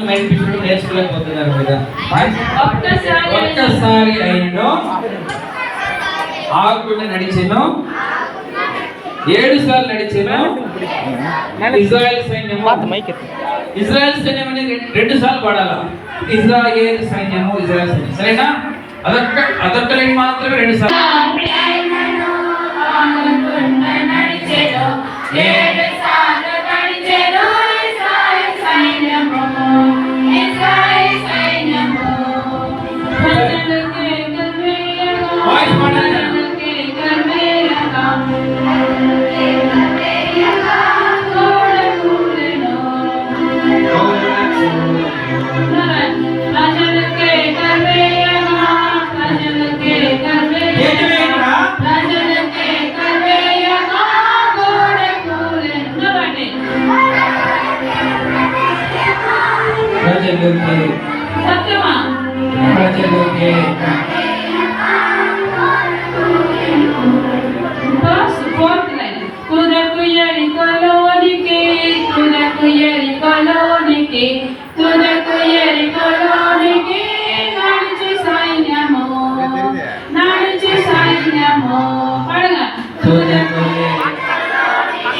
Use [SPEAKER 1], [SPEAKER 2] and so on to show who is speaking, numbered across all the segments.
[SPEAKER 1] నడిపించడం నేర్చుకోలేకపోతున్నారు కదా. ఒక్కసారి అయినను ఆగకుండా నడిచెను, 7 సార్లు నడిచెను. ఇజ్రాయెల్ సైన్యము అనేది 2 సార్లు పాడాలా. ఇజ్రాయేల్ సైన్యము, ఇజ్రాయెల్ సైన్యం, సరేనా? అదొక్క లైన్ మాత్రమే 2 సార్లు.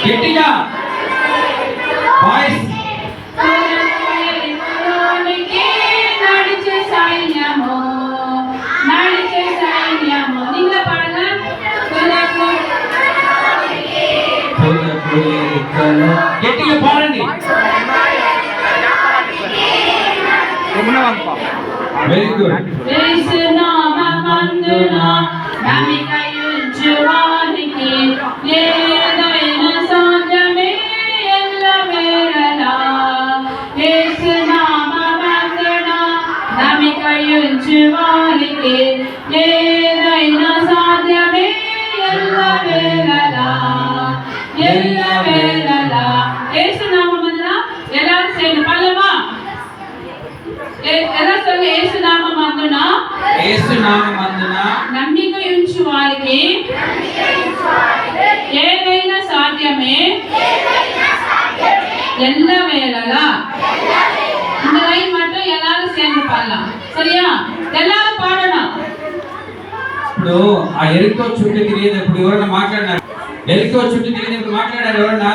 [SPEAKER 1] గట్టిగా వాయిస్ గట్టిగా పాడండి. Very good.
[SPEAKER 2] ఏదైనా సాధ్యమే ఎల్లవేళలా, ఎల్లవేళలా. యేసు నామమున ఎలా సేన పలమా ఎలా సరే యేసు నామమున నమ్మిక ఉంచు వారికి ఏదైనా సాధ్యమే ఎల్లవేళలా. இந்த லைன் மட்டும் எல்லாரும் சேர்ந்து பாடலாம், சரியா? எல்லாரும் பாடணும்.
[SPEAKER 1] ఇప్పుడు ఆ ఎరికో చుట్టూ తిరిగేటప్పుడు ఎవరన్నా మాట్లాడారు? ఎరికో చుట్టూ తిరిగేటప్పుడు మాట్లాడారు ఎవరన్నా?